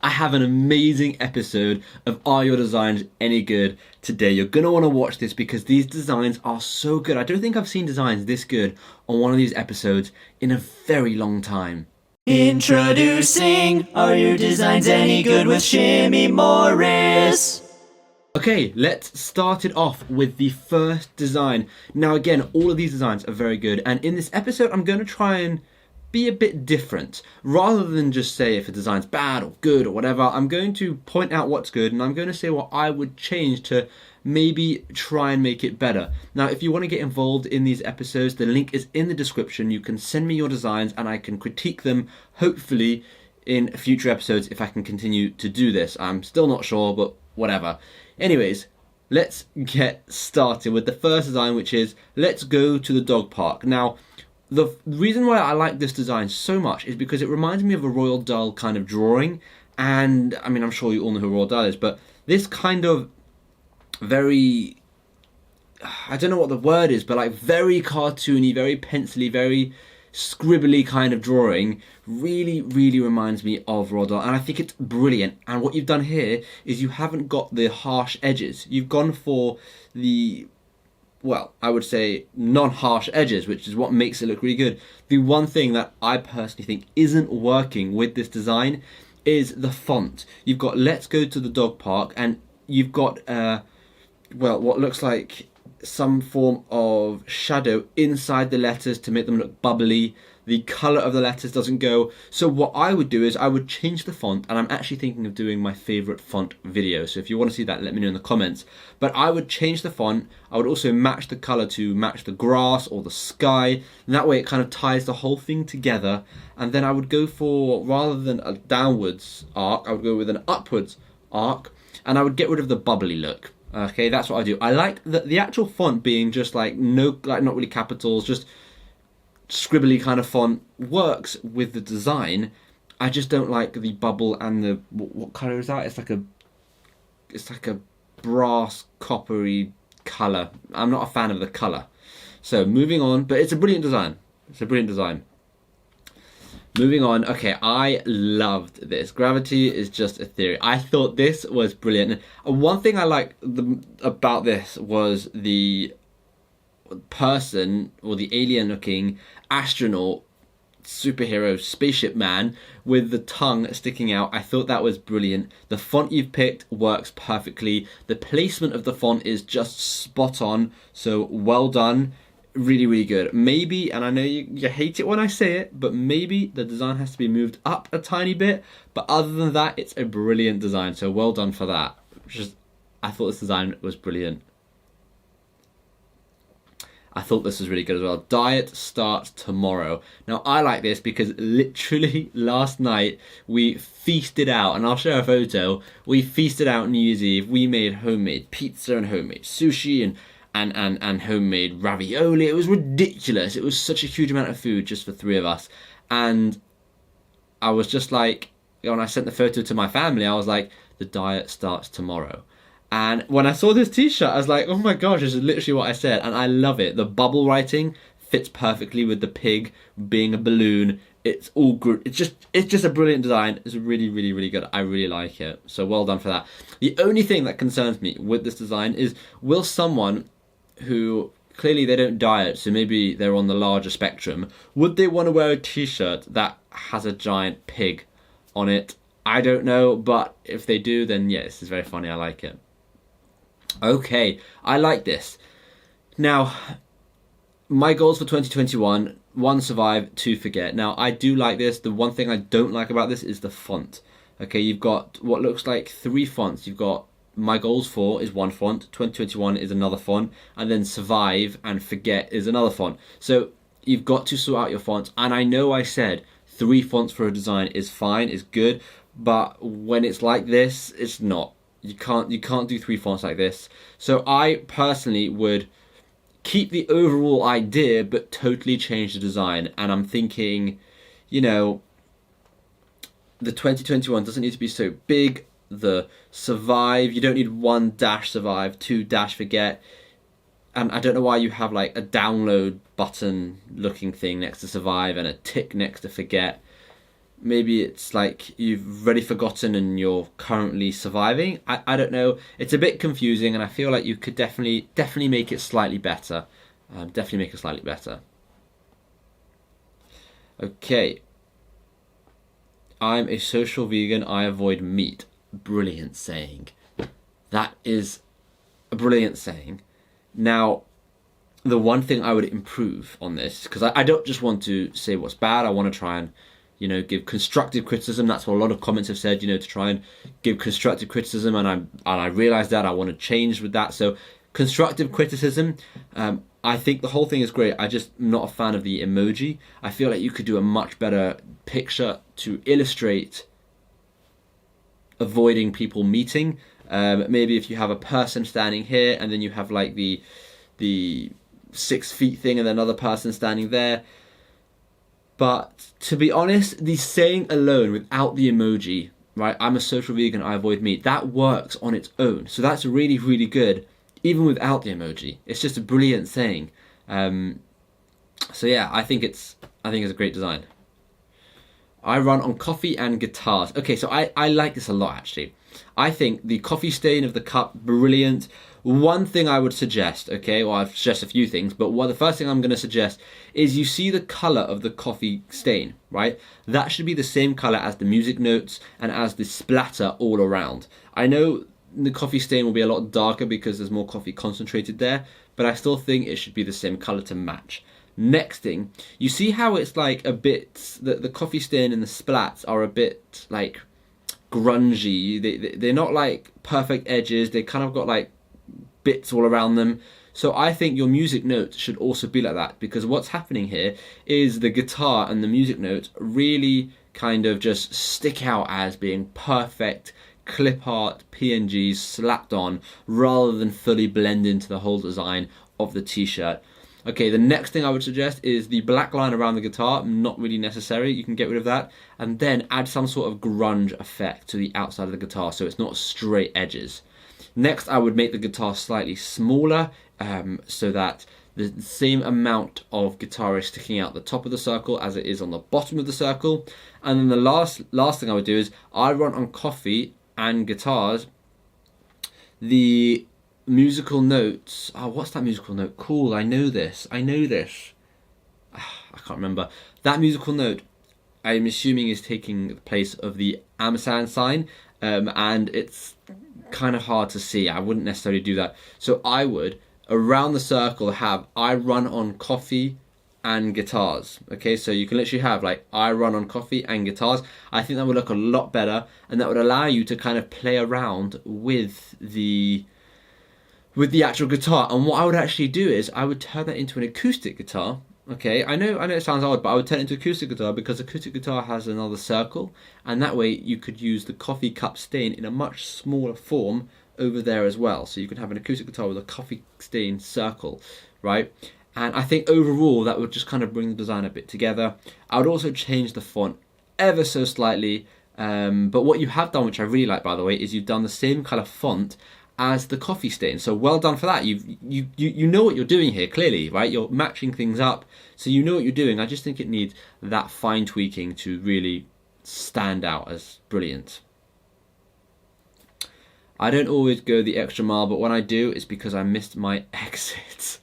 I have an amazing episode of Are Your Designs Any Good today. You're going to want to watch this because these designs are so good. I don't think I've seen designs this good on one of these episodes in a very long time. Introducing Are Your Designs Any Good with Shimmy Morris. Okay, let's start it off with the first design. Now again, all of these designs are very good, and in this episode I'm going to try and be a bit different. Rather than just say if a design's bad or good or whatever, I'm going to point out what's good and I'm going to say what I would change to maybe try and make it better. Now, if you want to get involved in these episodes, the link is in the description. You can send me your designs and I can critique them, hopefully, in future episodes if I can continue to do this. I'm still not sure, but whatever. Anyways, let's get started with the first design, which is let's go to the dog park. Now, the reason why I like this design so much is because it reminds me of a Roald Dahl kind of drawing. And, I mean, I'm sure you all know who Roald Dahl is, but this kind of very, I don't know what the word is, but like very cartoony, very pencily, very scribbly kind of drawing really reminds me of Roald Dahl, and I think it's brilliant. And what you've done here is you haven't got the harsh edges. You've gone for the, well, I would say non-harsh edges, which is what makes it look really good. The one thing that I personally think isn't working with this design is the font. You've got let's go to the dog park, and you've got well, what looks like some form of shadow inside the letters to make them look bubbly. The colour of the letters doesn't go. So what I would do is I would change the font, and I'm actually thinking of doing my favourite font video. So if you want to see that, let me know in the comments. But I would change the font. I would also match the colour to match the grass or the sky. And that way it kind of ties the whole thing together. And then I would go for, rather than a downwards arc, I would go with an upwards arc. And I would get rid of the bubbly look. Okay, that's what I do. I like the actual font being just like not really capitals, just scribbly kind of font works with the design. I just don't like the bubble and the what color is that? It's like a brass coppery color. I'm not a fan of the color. So moving on, but it's a brilliant design. It's a brilliant design. Moving on, okay, I loved this. Gravity is just a theory. I thought this was brilliant. And one thing I liked about this was the person, or the alien-looking astronaut, superhero, spaceship man with the tongue sticking out. I thought that was brilliant. The font you've picked works perfectly. The placement of the font is just spot on, so well done. Really good. Maybe, and I know you hate it when I say it, but maybe the design has to be moved up a tiny bit. But other than that, it's a brilliant design. So well done for that. I thought this design was brilliant. I thought this was really good as well. Diet starts tomorrow. Now, I like this because literally last night we feasted out, and I'll show a photo. We feasted out New Year's Eve. We made homemade pizza and homemade sushi and homemade ravioli. It was ridiculous. It was such a huge amount of food just for three of us. And I was just like, when I sent the photo to my family, I was like, the diet starts tomorrow. And when I saw this t-shirt, I was like, oh my gosh, this is literally what I said. And I love it. The bubble writing fits perfectly with the pig being a balloon. It's all good. It's just a brilliant design. It's really good. I really like it. So well done for that. The only thing that concerns me with this design is, will someone who clearly they don't diet, so maybe they're on the larger spectrum, would they want to wear a t-shirt that has a giant pig on it? I don't know, but if they do, then yeah, this is very funny. I like it. Okay, I like this. Now, my goals for 2021, 1, survive, 2, forget. Now, I do like this. The one thing I don't like about this is the font. Okay, you've got what looks like 3 fonts. You've got my goals 4 is one font, 2021 is another font, and then survive and forget is another font. So you've got to sort out your fonts. And I know I said 3 fonts for a design is fine, is good, but when it's like this, it's not. You can't do 3 fonts like this. So I personally would keep the overall idea, but totally change the design. And I'm thinking, you know, the 2021 doesn't need to be so big. The survive, you don't need 1 dash survive, 2 dash forget. And I don't know why you have like a download button looking thing next to survive and a tick next to forget. maybe it's like you've already forgotten and you're currently surviving. I don't know. It's a bit confusing, and I feel like you could definitely make it slightly better. Definitely make it slightly better. Okay. I'm a social vegan. I avoid meat. Brilliant saying. That is a brilliant saying. Now, the one thing I would improve on this, because I don't just want to say what's bad, I want to try and, give constructive criticism. That's what a lot of comments have said, to try and give constructive criticism, and I realize that I want to change with that. So constructive criticism, I think the whole thing is great. I just am not a fan of the emoji. I feel like you could do a much better picture to illustrate avoiding people meeting. Maybe if you have a person standing here and then you have like the 6 feet thing and then another person standing there. But to be honest, the saying alone without the emoji, right? I'm a social vegan, I avoid meat. That works on its own. So that's really, really good, even without the emoji. It's just a brilliant saying. So yeah, I think it's a great design. I run on coffee and guitars. Okay, so I like this a lot, actually. I think the coffee stain of the cup, brilliant. One thing I would suggest, okay, well, I've suggest a few things, but the first thing I'm going to suggest is you see the colour of the coffee stain, right? That should be the same colour as the music notes and as the splatter all around. I know the coffee stain will be a lot darker because there's more coffee concentrated there, but I still think it should be the same colour to match. Next thing, you see how it's like a bit, the coffee stain and the splats are a bit like grungy. They're not like perfect edges. They kind of got like bits all around them. So I think your music notes should also be like that, because what's happening here is the guitar and the music notes really kind of just stick out as being perfect clip art PNGs slapped on rather than fully blend into the whole design of the t-shirt. Okay, the next thing I would suggest is the black line around the guitar, not really necessary, you can get rid of that, and then add some sort of grunge effect to the outside of the guitar so it's not straight edges. Next, I would make the guitar slightly smaller so that the same amount of guitar is sticking out the top of the circle as it is on the bottom of the circle. And then the last thing I would do is I run on coffee and guitars the musical notes. Oh, what's that musical note? Cool, I know this. I can't remember. That musical note, I'm assuming, is taking the place of the ampersand sign, and it's kind of hard to see. I wouldn't necessarily do that. So I would, around the circle, have I run on coffee and guitars. Okay, so you can literally have like I run on coffee and guitars. I think that would look a lot better, and that would allow you to kind of play around with the actual guitar. And what I would actually do is I would turn that into an acoustic guitar. Okay, I know it sounds odd, but I would turn it into acoustic guitar because acoustic guitar has another circle, and that way you could use the coffee cup stain in a much smaller form over there as well. So you could have an acoustic guitar with a coffee stain circle, right? And I think overall that would just kind of bring the design a bit together. I would also change the font ever so slightly, but what you have done, which I really like by the way, is you've done the same kind of font as the coffee stain. So well done for that. You know what you're doing here, clearly, right? You're matching things up, so you know what you're doing. I just think it needs that fine tweaking to really stand out as brilliant. I don't always go the extra mile, but when I do, it's because I missed my exit.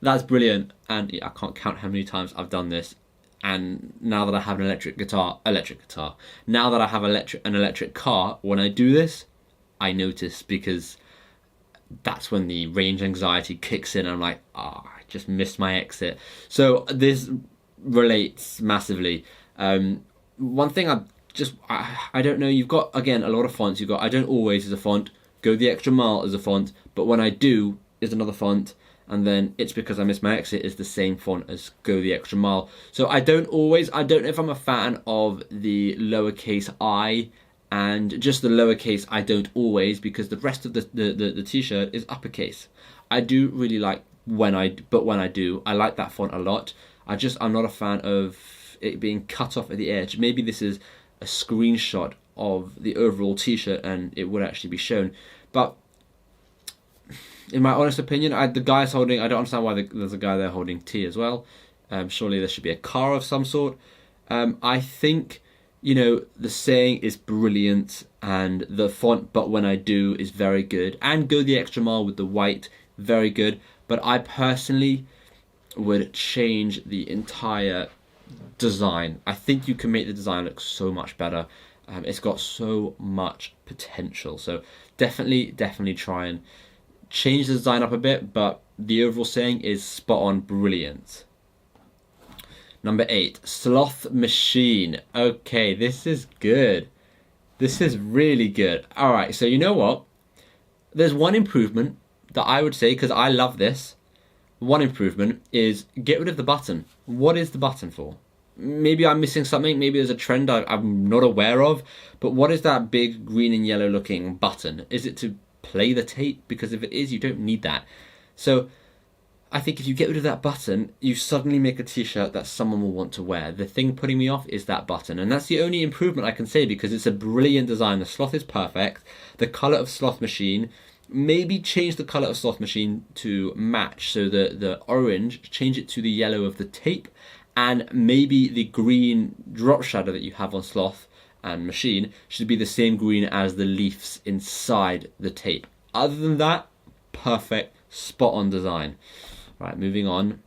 That's brilliant, and I can't count how many times I've done this. And now that I have an electric guitar, now that I have an electric car, when I do this, I notice, because that's when the range anxiety kicks in and I'm like, I just missed my exit. So this relates massively. One thing I don't know, you've got, again, a lot of fonts. You've got I don't always is a font, go the extra mile is a font, but when I do is another font, and then it's because I missed my exit is the same font as go the extra mile. So I don't know if I'm a fan of the lowercase I and just the lowercase I don't always, because the rest of the t-shirt is uppercase. I do really like when I do, I like that font a lot. I'm not a fan of it being cut off at the edge. Maybe this is a screenshot of the overall t-shirt and it would actually be shown. But in my honest opinion, the guy's holding, I don't understand why there's a guy there holding tea as well. Surely there should be a car of some sort. I think you know, the saying is brilliant, and the font "but when I do" is very good, and go the extra mile with the white, very good. But I personally would change the entire design. I think you can make the design look so much better. It's got so much potential. So definitely try and change the design up a bit, but the overall saying is spot on, brilliant. Number 8, Sloth Machine. Okay, this is good. This is really good. All right, so you know what? There's one improvement that I would say, because I love this. One improvement is get rid of the button. What is the button for? Maybe I'm missing something. Maybe there's a trend I'm not aware of. But what is that big green and yellow looking button? Is it to play the tape? Because if it is, you don't need that. So I think if you get rid of that button, you suddenly make a t-shirt that someone will want to wear. The thing putting me off is that button. And that's the only improvement I can say, because it's a brilliant design. The sloth is perfect. The colour of Sloth Machine, maybe change the colour of Sloth Machine to match. So the orange, change it to the yellow of the tape. And maybe the green drop shadow that you have on Sloth and Machine should be the same green as the leaves inside the tape. Other than that, perfect, spot on design. Right, moving on.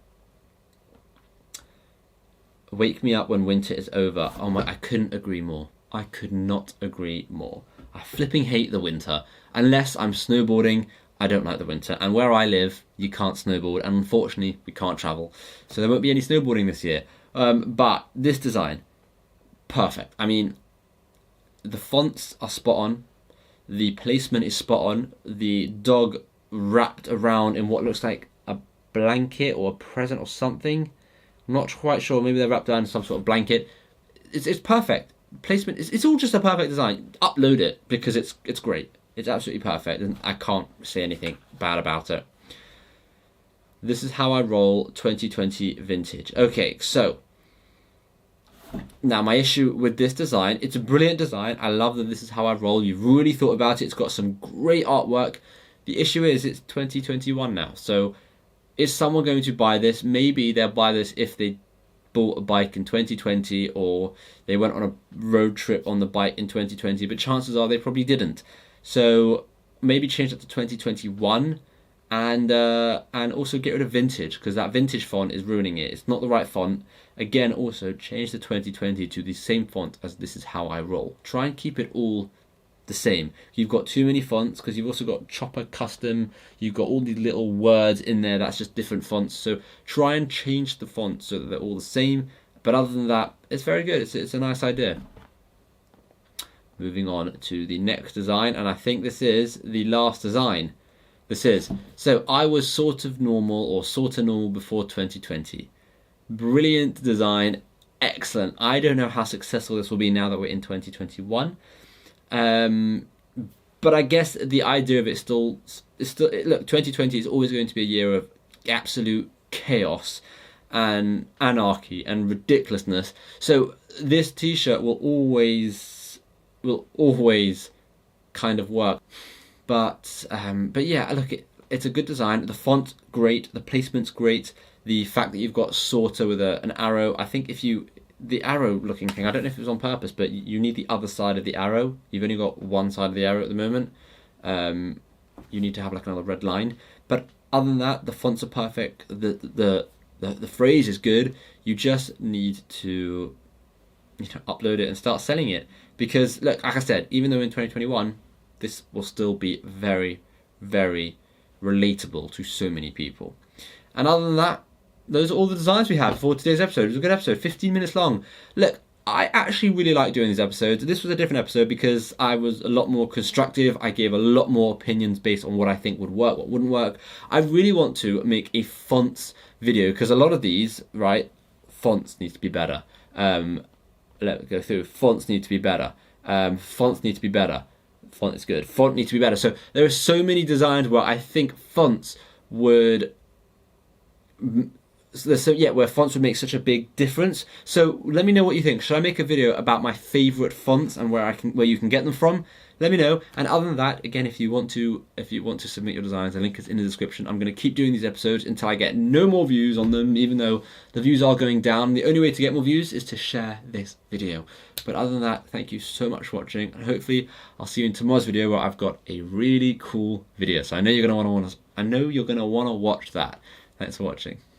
Wake me up when winter is over. Oh my, I couldn't agree more. I could not agree more. I flipping hate the winter. Unless I'm snowboarding, I don't like the winter. And where I live, you can't snowboard. And unfortunately, we can't travel. So there won't be any snowboarding this year. But this design, perfect. I mean, the fonts are spot on. The placement is spot on. The dog wrapped around in what looks like a blanket or a present or something. I'm not quite sure. Maybe they're wrapped around some sort of blanket. It's perfect. Placement, it's all just a perfect design. Upload it because it's great. It's absolutely perfect, and I can't say anything bad about it. This is how I roll 2020 vintage. Okay, so now my issue with this design, it's a brilliant design. I love that this is how I roll. You've really thought about it. It's got some great artwork. The issue is it's 2021 now. So is someone going to buy this? Maybe they'll buy this if they bought a bike in 2020 or they went on a road trip on the bike in 2020, but chances are they probably didn't. So maybe change that to 2021 and also get rid of vintage, because that vintage font is ruining it. It's not the right font. Again, also change the 2020 to the same font as This Is How I Roll. Try and keep it all the same. You've got too many fonts because you've also got Chopper Custom. You've got all these little words in there that's just different fonts. So try and change the fonts so that they're all the same. But other than that, it's very good. It's a nice idea. Moving on to the next design, and I think this is the last design. So I was sort of normal before 2020. Brilliant design, excellent. I don't know how successful this will be now that we're in 2021. But I guess the idea of it still look, 2020 is always going to be a year of absolute chaos and anarchy and ridiculousness. So this t-shirt will always kind of work. But yeah, look, it's a good design. The font great, the placement's great. The fact that you've got sorta with an arrow. I think the arrow looking thing, I don't know if it was on purpose, but you need the other side of the arrow. You've only got one side of the arrow at the moment. You need to have like another red line. But other than that, the fonts are perfect. The phrase is good. You just need to upload it and start selling it. Because look, like I said, even though in 2021, this will still be very, very relatable to so many people. And other than that, those are all the designs we have for today's episode. It was a good episode, 15 minutes long. Look, I actually really like doing these episodes. This was a different episode because I was a lot more constructive. I gave a lot more opinions based on what I think would work, what wouldn't work. I really want to make a fonts video because a lot of these, right, fonts need to be better. Let me go through. Fonts need to be better. Fonts need to be better. Font is good. Font needs to be better. So there are so many designs where I think fonts would so yeah, where fonts would make such a big difference. So let me know what you think. Should I make a video about my favorite fonts and where you can get them from? Let me know. And other than that, again, if you want to submit your designs, the link is in the description. I'm going to keep doing these episodes until I get no more views on them, even though the views are going down. The only way to get more views is to share this video. But other than that, thank you so much for watching, and hopefully I'll see you in tomorrow's video where I've got a really cool video. So I know you're going to want to watch that. Thanks for watching.